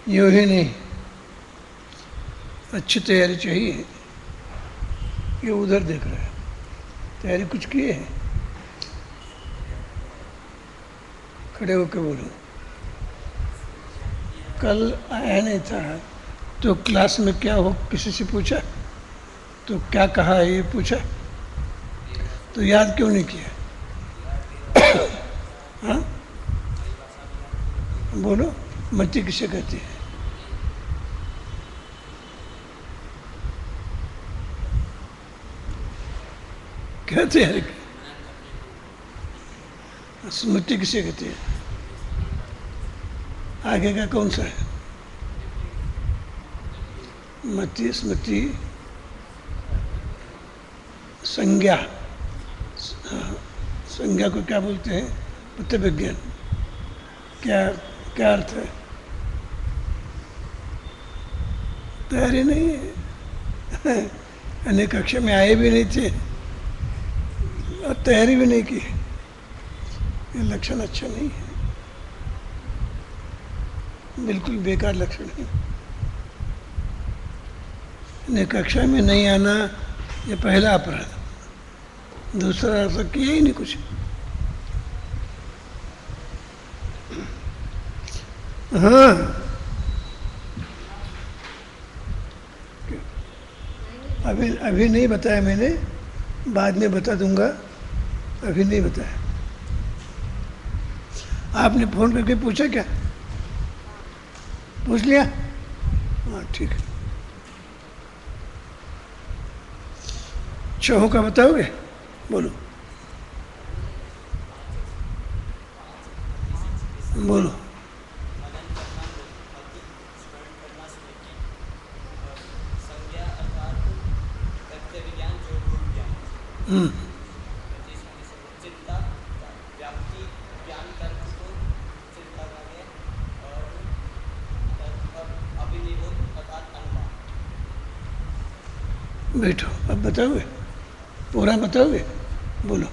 यूँ ही नहीं, अच्छी तैयारी चाहिए। ये उधर देख रहा है, तैयारी कुछ किए हैं? खड़े होकर बोलो। कल आया नहीं था तो क्लास में क्या हो किसी से पूछा तो क्या कहा है ये पूछा तो याद क्यों नहीं किया? हाँ बोलो, मति किसे कहती है? क्या तैयारी की? स्मृति किसे कहती है? आगे का कौन सा है? मति, स्मृति, संज्ञा। हाँ, संज्ञा को क्या बोलते हैं? पत्य विज्ञान। क्या क्या अर्थ है? तैयारी नहीं है। अन्य कक्षा में आए भी नहीं थे और तैयारी भी नहीं की। ये लक्षण अच्छा नहीं है, बिल्कुल बेकार लक्षण है। अन्य कक्षा में नहीं आना ये पहला अपराध। दूसरा तो किया ही नहीं कुछ। हाँ, अभी अभी नहीं बताया मैंने, बाद में बता दूंगा, अभी नहीं बताया। आपने फोन करके पूछा क्या? पूछ लिया? हाँ ठीक है। चौहों का बताओगे? बोलो बोलो। बैठो, अब बताओगे? पूरा बताओगे? बोलो।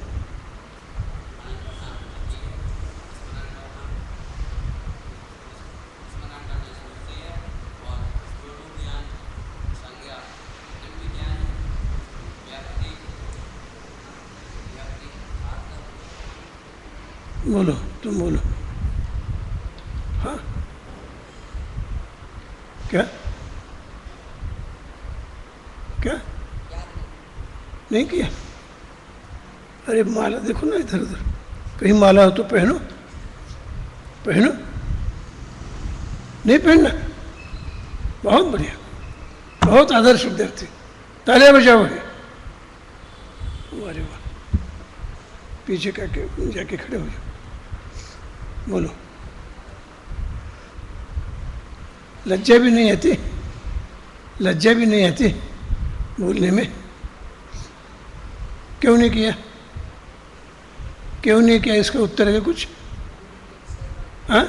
बोलो, तुम बोलो। हाँ क्या क्या नहीं किया? अरे माला देखो ना, इधर उधर कहीं माला हो तो पहनो, पहनो। नहीं पहनना? बहुत बढ़िया, बहुत आदर्श विद्यार्थी। तालियां बजाओ है। अरे वाह, पीछे का के जाके खड़े हो जाओ। बोलो। लज्जा भी नहीं आती? लज्जा भी नहीं आती बोलने में? क्यों नहीं किया? क्यों नहीं किया? इसका उत्तर है कुछ? हाँ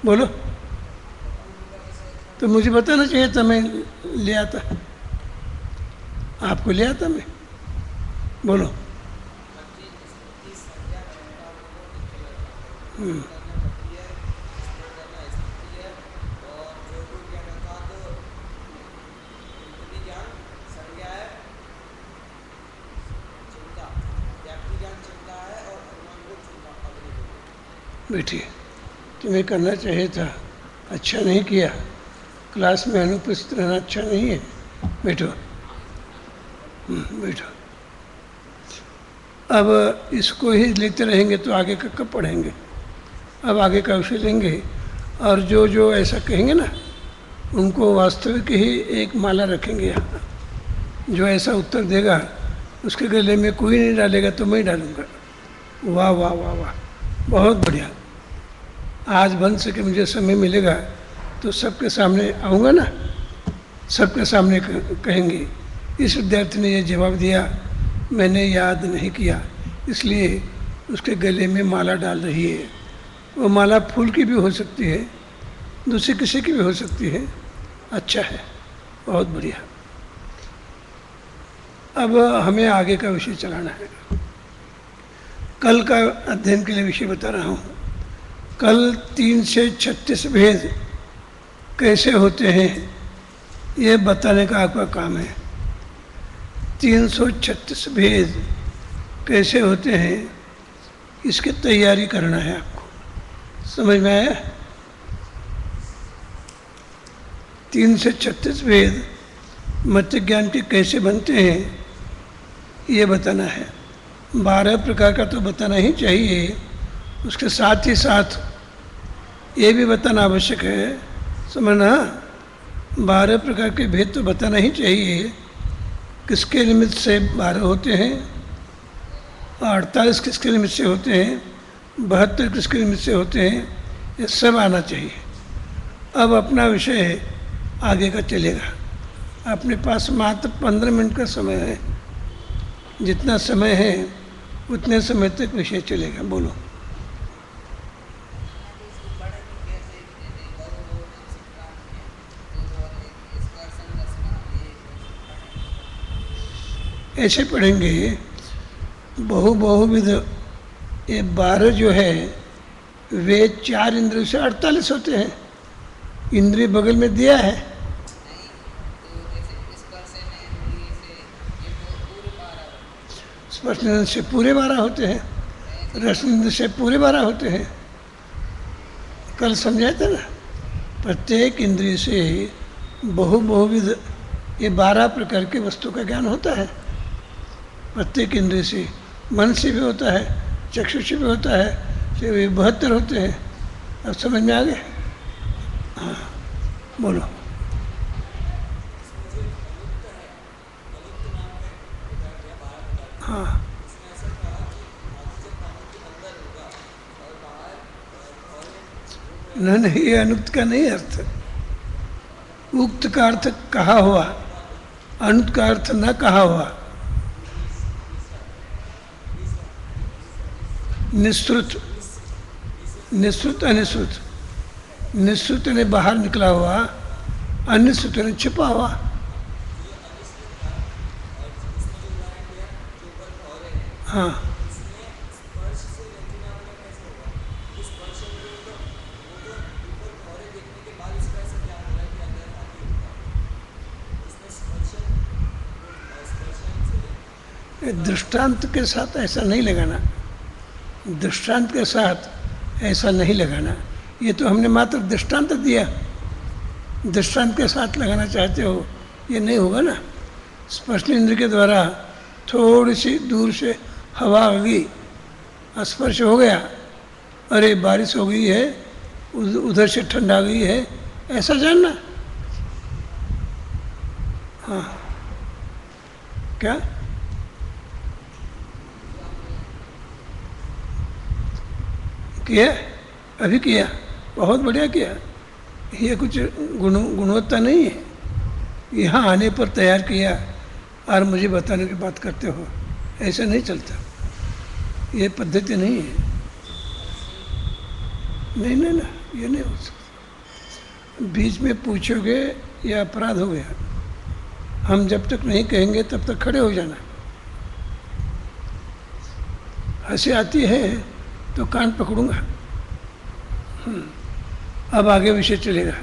बोलो। तो मुझे बताना चाहिए था, मैं ले आता, आपको ले आता मैं। बोलो। बैठिए, तुम्हें करना चाहिए था, अच्छा नहीं किया। क्लास में अनुपस्थित रहना अच्छा नहीं है। बैठो, बैठो। अब इसको ही लेते रहेंगे तो आगे का कब पढ़ेंगे? अब आगे का विषय लेंगे, और जो जो ऐसा कहेंगे ना उनको वास्तविक ही एक माला रखेंगे यहाँ। जो ऐसा उत्तर देगा उसके गले में कोई नहीं डालेगा तो मैं डालूंगा। वाह वाह वाह वाह, बहुत बढ़िया। आज बन सके मुझे समय मिलेगा तो सबके सामने आऊँगा ना, सबके सामने कहेंगे इस विद्यार्थी ने ये जवाब दिया, मैंने याद नहीं किया, इसलिए उसके गले में माला डाल रही है। वो माला फूल की भी हो सकती है, दूसरी किसी की भी हो सकती है। अच्छा है, बहुत बढ़िया। अब हमें आगे का विषय चलाना है। कल का अध्ययन के लिए विषय बता रहा हूँ। कल 3 से 36 भेद कैसे होते हैं ये बताने का आपका काम है। 336 भेद कैसे होते हैं इसकी तैयारी करना है आपको। समझ में आया? 3 से 36 भेद मत्स्य ज्ञान के कैसे बनते हैं ये बताना है। 12 प्रकार का तो बताना ही चाहिए, उसके साथ ही साथ ये भी बताना आवश्यक है। समझना, 12 प्रकार के भेद तो बताना ही चाहिए। किसके निमित्त से 12 होते हैं, 48 किसके निमित्त से होते हैं, 72 किसके निमित्त से होते हैं, ये सब आना चाहिए। अब अपना विषय आगे का चलेगा। अपने पास मात्र 15 मिनट का समय है। जितना समय है उतने समय तक विषय चलेगा। बोलो। ऐसे पढ़ेंगे बहुविध। ये 12 जो है वे 4 इंद्रियों से 48 होते हैं। इंद्रिय बगल में दिया है। स्पर्श इंद्र से पूरे 12 होते हैं, रस इंद्र से पूरे 12 होते हैं। कल समझाया था ना, प्रत्येक इंद्रिय से बहुविध ये 12 प्रकार के वस्तु का ज्ञान होता है। प्रत्येक इंद्रिय से, मन से भी होता है, चक्षु से भी होता है, से वे 72 होते हैं। अब समझ में आ गए? हाँ बोलो। हाँ नहीं, ये अनुक्त का नहीं अर्थ। उक्त का अर्थ कहा हुआ, अनुक्त का अर्थ न कहा हुआ। निश्रुत, निश्रुत अनिश्रुत। निश्रुत ने बाहर निकला हुआ, अनिश्रुत ने छिपा हुआ। हाँ दृष्टांत के साथ ऐसा नहीं लगाना, दृष्टांत के साथ ऐसा नहीं लगाना। ये तो हमने मात्र दृष्टांत दिया, दृष्टांत के साथ लगाना चाहते हो, ये नहीं होगा ना। स्पर्श इंद्र के द्वारा थोड़ी सी दूर से हवा आ गई, स्पर्श हो गया, अरे बारिश हो गई है, उधर से ठंडा गई है, ऐसा जानना। हाँ क्या किया? अभी किया, बहुत बढ़िया किया। ये कुछ गुणवत्ता नहीं है। यहाँ आने पर तैयार किया और मुझे बताने की बात करते हो, ऐसा नहीं चलता। ये पद्धति नहीं है। नहीं नहीं ना, ये नहीं हो सकता। बीच में पूछोगे ये अपराध हो गया। हम जब तक नहीं कहेंगे तब तक खड़े हो जाना। हंसी आती है तो कान पकड़ूंगा। अब आगे विषय चलेगा।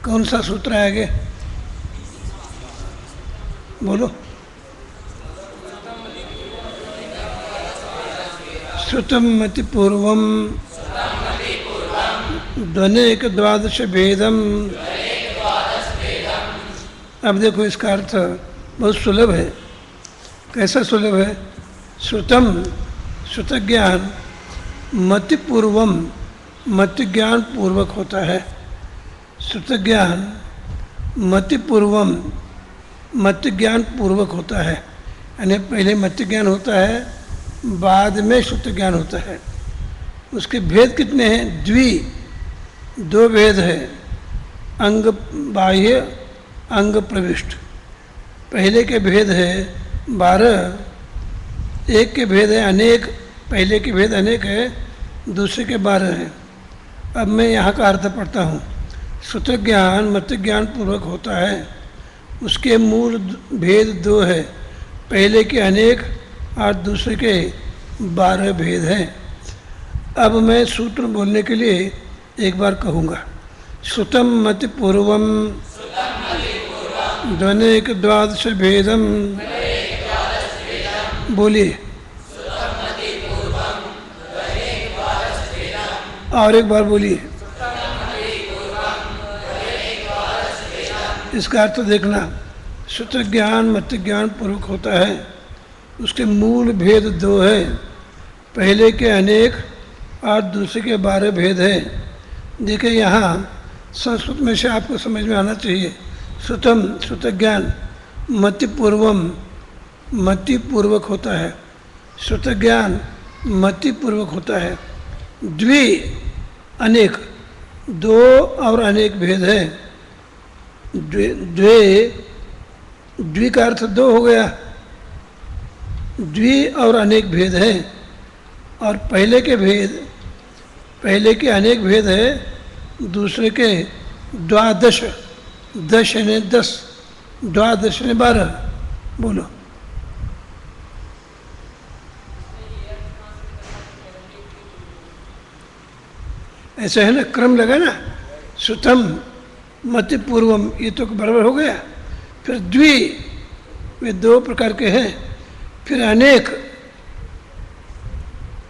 कौन सा सूत्र है आगे? बोलो। श्रुतम मति पूर्वम ध्वनेक द्वादश भेदम। अब देखो इसका अर्थ बहुत सुलभ है। कैसा सुलभ है? श्रुतम, श्रुत ज्ञान, मति पूर्वम, मति ज्ञान पूर्वक होता है। श्रुत ज्ञान मति पूर्वम, मति ज्ञान पूर्वक होता है। यानी पहले मति ज्ञान होता है, बाद में श्रुत ज्ञान होता है। उसके भेद कितने हैं? 2 भेद है, अंग बाह्य, अंग प्रविष्ट। पहले के भेद है 12, एक के भेद है अनेक। पहले के भेद अनेक है, दूसरे के 12 हैं। अब मैं यहाँ का अर्थ पढ़ता हूँ। श्रुत ज्ञान मत ज्ञान पूर्वक होता है। उसके मूल भेद 2 है, पहले के अनेक और दूसरे के 12 भेद हैं। अब मैं सूत्र बोलने के लिए एक बार कहूँगा। श्रुतम मति पूर्वम ध्वनिक द्वादश भेदम। बोलिए। और एक बार बोलिए। इसका अर्थ देखना, श्रुत ज्ञान मत ज्ञान पूर्वक होता है, उसके मूल भेद दो है, पहले के अनेक और दूसरे के 12 भेद है। देखिए यहाँ संस्कृत में से आपको समझ में आना चाहिए। श्रुतम श्रुत ज्ञान, मति पूर्वम मति पूर्वक होता है, श्रुत ज्ञान मति पूर्वक होता है। द्वि अनेक, दो और अनेक भेद है। द्वे द्वि का अर्थ दो हो गया, द्वि और अनेक भेद है। और पहले के भेद, पहले के अनेक भेद है, दूसरे के द्वादश, दश यानी 10, द्वादश यानी 12। बोलो। ऐसा है ना, क्रम लगा ना, श्रुतम मति पूर्वम, ये तो बराबर हो गया। फिर द्वि, वे 2 प्रकार के हैं। फिर अनेक,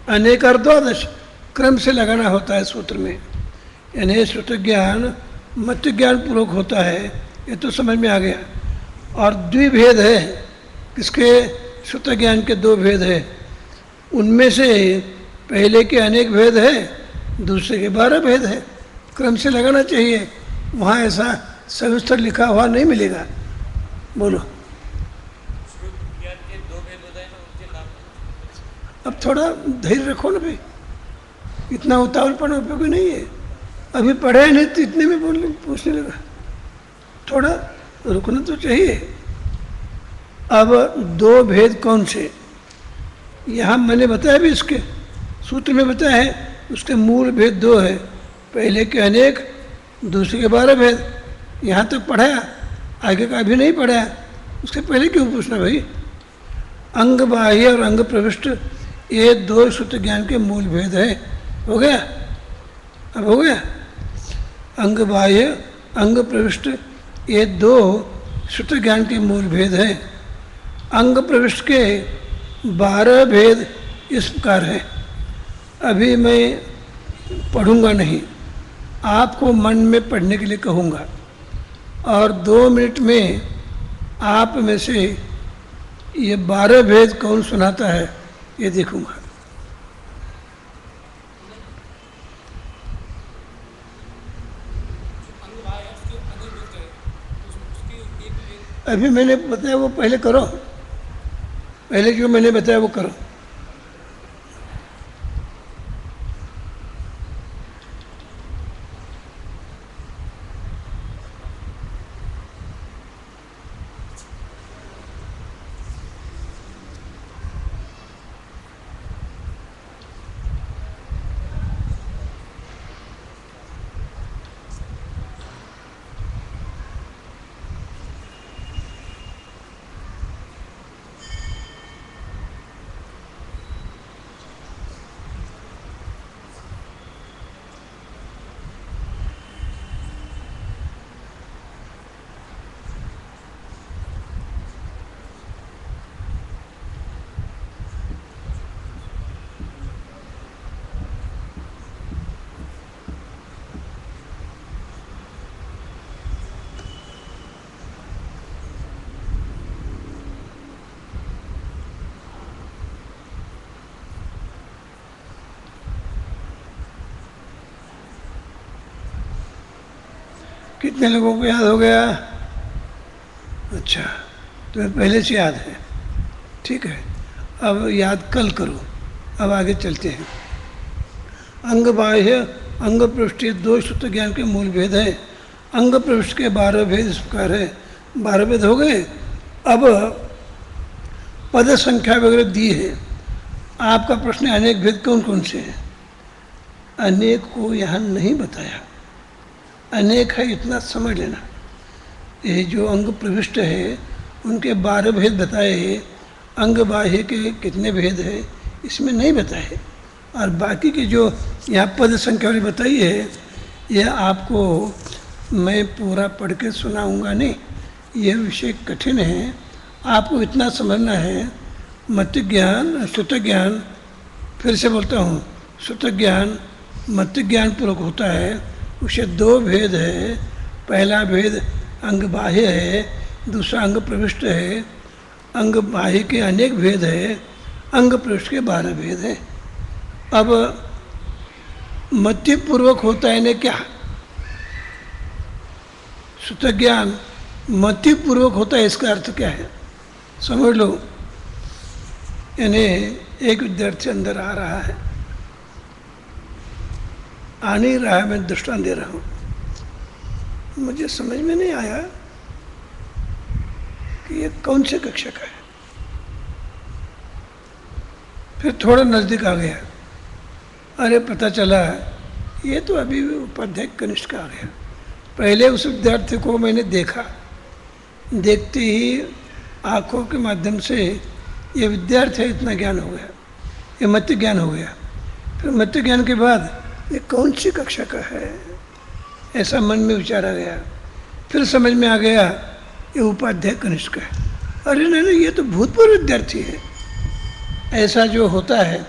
अनेक और द्वादश, क्रम से लगाना होता है सूत्र में। यानी श्रुत ज्ञान मत ज्ञान पूर्वक होता है, ये तो समझ में आ गया। और द्विभेद है, किसके? श्रुत ज्ञान के 2 भेद है, उनमें से पहले के अनेक भेद है, दूसरे के 12 भेद है। क्रम से लगाना चाहिए, वहाँ ऐसा सविस्तर लिखा हुआ नहीं मिलेगा। बोलो। अब थोड़ा धैर्य रखो ना भाई, इतना उतावलपन उपयोगी नहीं है। अभी पढ़े नहीं तो इतने में बोलने पूछने लगा, थोड़ा रुकना तो चाहिए। अब 2 भेद कौन से? यहाँ मैंने बताया भी, इसके सूत्र में बताया है, उसके मूल भेद 2 है, पहले के अनेक, दूसरे के 12 भेद। यहाँ तक पढ़ाया, आगे का अभी नहीं पढ़ाया, उसके पहले क्यों पूछना भाई? अंग बाह्य और अंग प्रविष्ट, ये 2 श्रुत ज्ञान के मूल भेद है। हो गया? अब हो गया। अंग बाह्य अंग प्रविष्ट, ये 2 श्रुत ज्ञान के मूल भेद है। अंग प्रविष्ट के 12 भेद इस प्रकार है। अभी मैं पढ़ूंगा नहीं, आपको मन में पढ़ने के लिए कहूँगा, और 2 मिनट में आप में से ये 12 भेद कौन सुनाता है ये देखूंगा। अभी मैंने बताया वो पहले करो, पहले जो मैंने बताया वो करो। कितने लोगों को याद हो गया? अच्छा, तुम्हें पहले से याद है, ठीक है। अब याद कल करो, अब आगे चलते हैं। अंग बाह्य अंग पृष्ठ 2 श्रुत ज्ञान के मूल भेद है। अंग पृष्ठ के 12 भेद इस प्रकार है। 12 भेद हो गए। अब पद संख्या वगैरह दी है। आपका प्रश्न अनेक भेद कौन कौन से हैं? अनेक को यहाँ नहीं बताया, अनेक है इतना समझ लेना। ये जो अंग प्रविष्ट है उनके 12 भेद बताए, अंग बाह्य के कितने भेद है इसमें नहीं बताए। और बाकी की जो यहाँ पद संख्या वाली बताई है, यह आपको मैं पूरा पढ़ के सुनाऊंगा नहीं, यह विषय कठिन है। आपको इतना समझना है, मत ज्ञान श्रुत ज्ञान, फिर से बोलता हूँ, श्रुत ज्ञान मत ज्ञान पूर्वक होता है। उसे दो भेद है। पहला भेद अंग बाह्य है, दूसरा अंग प्रविष्ट है। अंग बाह्य के अनेक भेद है, अंग प्रविष्ट के 12 भेद है। अब मत्य पूर्वक होता है ने क्या, श्रुत ज्ञान मत्य पूर्वक होता है, इसका अर्थ क्या है समझ लो। यानी एक विद्यार्थी अंदर आ रहा है, आ नहीं रहा है, मैं दृष्टांत दे रहा हूँ। मुझे समझ में नहीं आया कि ये कौन से कक्षा का है। फिर थोड़ा नज़दीक आ गया, अरे पता चला ये तो अभी उपाध्याय कनिष्ठ का आ गया। पहले उस विद्यार्थी को मैंने देखा, देखते ही आँखों के माध्यम से ये विद्यार्थी है, इतना ज्ञान हो गया, ये मत्य ज्ञान हो गया। फिर मत्य ज्ञान के बाद ये कौन सी कक्षा का है, ऐसा मन में विचारा गया। फिर समझ में आ गया ये उपाध्याय कनिष्ठ का है। अरे नहीं, ये तो भूतपूर्व विद्यार्थी है। ऐसा जो होता है,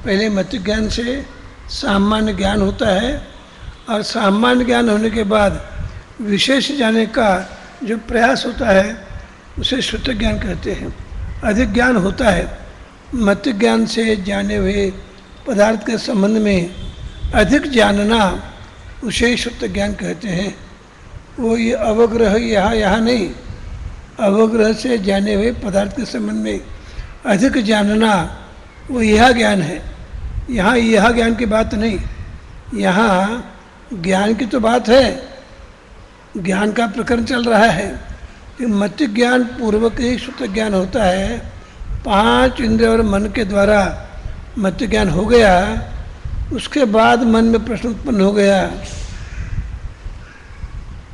पहले मत्य ज्ञान से सामान्य ज्ञान होता है, और सामान्य ज्ञान होने के बाद विशेष जाने का जो प्रयास होता है उसे श्रुत ज्ञान कहते हैं। अधिक ज्ञान होता है, मत्य ज्ञान से जाने हुए पदार्थ के संबंध में अधिक जानना, उसे श्रुत ज्ञान कहते हैं। वो ये अवग्रह यहाँ नहीं, अवग्रह से जाने हुए पदार्थ के संबंध में अधिक जानना वो यह ज्ञान है। यहाँ यह ज्ञान की बात नहीं, यहाँ ज्ञान की तो बात है, ज्ञान का प्रकरण चल रहा है। मत्य ज्ञान पूर्वक ही श्रुत ज्ञान होता है। 5 इंद्रिय और मन के द्वारा मत्य ज्ञान हो गया, उसके बाद मन में प्रश्न उत्पन्न हो गया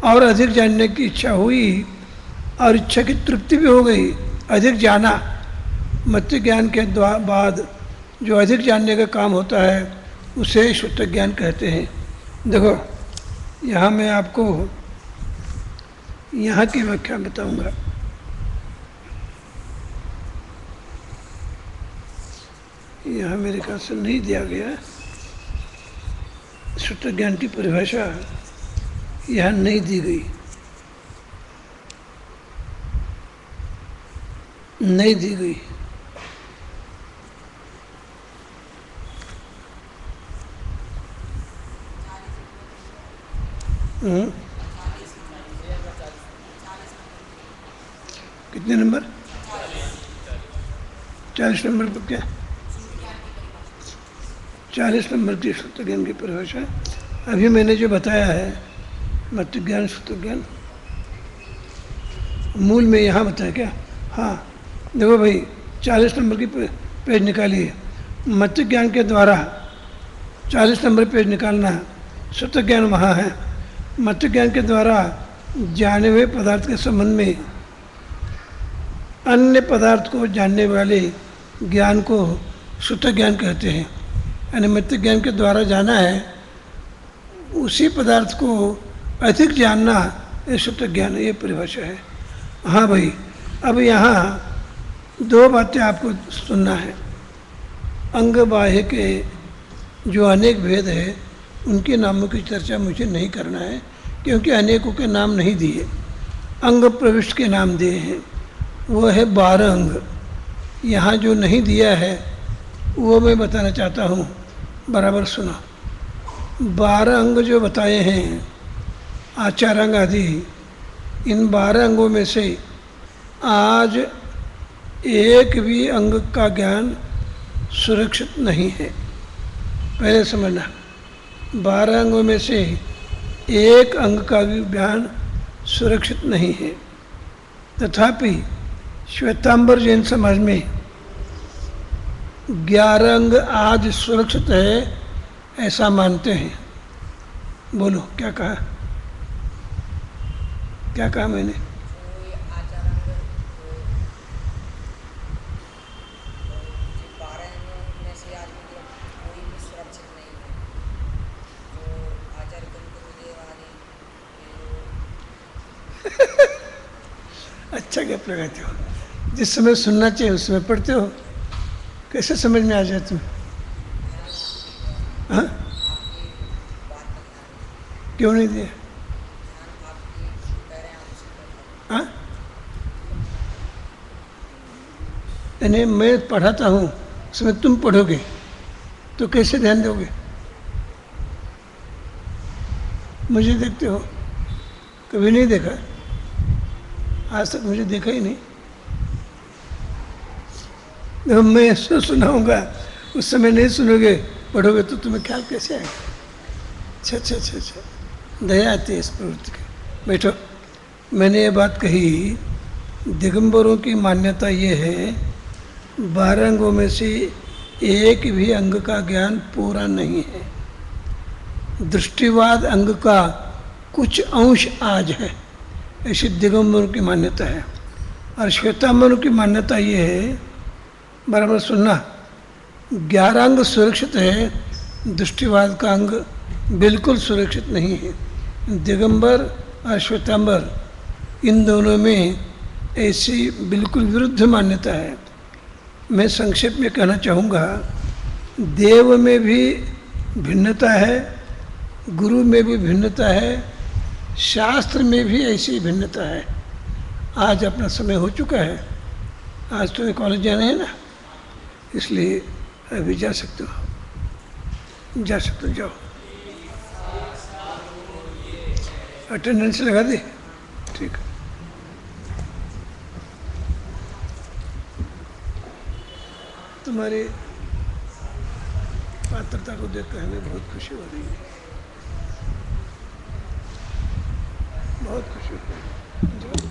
और अधिक जानने की इच्छा हुई, और इच्छा की तृप्ति भी हो गई, अधिक जाना। मत्य ज्ञान के बाद जो अधिक जानने का काम होता है उसे श्रुत ज्ञान कहते हैं। देखो यहाँ मैं आपको यहाँ की व्याख्या बताऊंगा। यहाँ मेरे ख्याल से नहीं दिया गया, श्रुत ज्ञान की परिभाषा यहाँ नहीं दी गई, नहीं दी गई। कितने नंबर? 40 नंबर पर क्या? 40 नंबर की श्रुत ज्ञान की परिभाषा। अभी मैंने जो बताया है मत्य ज्ञान श्रुत ज्ञान, मूल में यहाँ बताया क्या? हाँ देखो भाई, 40 नंबर की पेज निकालिए। मत्य ज्ञान के द्वारा 40 नंबर पेज निकालना, श्रुत ज्ञान वहाँ है। मत्य ज्ञान के द्वारा जाने हुए पदार्थ के संबंध में अन्य पदार्थ को जानने वाले ज्ञान को श्रुत ज्ञान कहते हैं। यानी मत्य ज्ञान के द्वारा जाना है, उसी पदार्थ को अधिक जानना, ये श्रुत ज्ञान, ये परिभाषा है। हाँ भाई, अब यहाँ 2 बातें आपको सुनना है। अंग बाह्य के जो अनेक भेद है, उनके नामों की चर्चा मुझे नहीं करना है, क्योंकि अनेकों के नाम नहीं दिए, अंग प्रविष्ट के नाम दिए हैं। वो है 12 अंग। यहाँ जो नहीं दिया है वो मैं बताना चाहता हूँ, बराबर सुना। 12 अंग जो बताए हैं, आचार अंग आदि, इन 12 अंगों में से आज एक भी अंग का ज्ञान सुरक्षित नहीं है। पहले समझना, 12 अंगों में से एक अंग का भी ज्ञान सुरक्षित नहीं है। तथापि श्वेतांबर जैन समाज में 11 अंग आज सुरक्षित है, ऐसा मानते हैं। बोलो क्या कहा? क्या कहा मैंने? अच्छा गैप लगाते हो। जिस समय सुनना चाहिए उस समय पढ़ते हो। कैसे समझ में आ जाए तुम्हें? हाँ, क्यों नहीं दिया? हाँ, यानी मैं पढ़ाता हूँ उसमें तुम पढ़ोगे तो कैसे ध्यान दोगे? मुझे देखते हो? कभी नहीं देखा, आज तक मुझे देखा ही नहीं। जब मैं ऐसा सुनाऊंगा उस समय नहीं सुनोगे, पढ़ोगे तो तुम्हें ख्याल कैसे आएगा? अच्छा अच्छा अच्छा अच्छा, दया आती है इस प्रवृत्ति की। बैठो। मैंने ये बात कही, दिगंबरों की मान्यता ये है 12 अंगों में से एक भी अंग का ज्ञान पूरा नहीं है। दृष्टिवाद अंग का कुछ अंश आज है, ऐसी दिगंबरों की मान्यता है। और श्वेतांबरों की मान्यता ये है, बराबर सुनना, 11 अंग सुरक्षित है, दृष्टिवाद का अंग बिल्कुल सुरक्षित नहीं है। दिगंबर और श्वेतांबर इन दोनों में ऐसी बिल्कुल विरुद्ध मान्यता है। मैं संक्षेप में कहना चाहूँगा, देव में भी भिन्नता है, गुरु में भी भिन्नता है, शास्त्र में भी ऐसी भिन्नता है। आज अपना समय हो चुका है, आज तुम्हें कॉलेज जाना है ना, इसलिए अभी जा सकते हो, जा सकते हो, जाओ। अटेंडेंस लगा दे, ठीक है। तुम्हारी पात्रता को देखकर हमें बहुत खुशी हो रही है, बहुत खुशी हो रही है।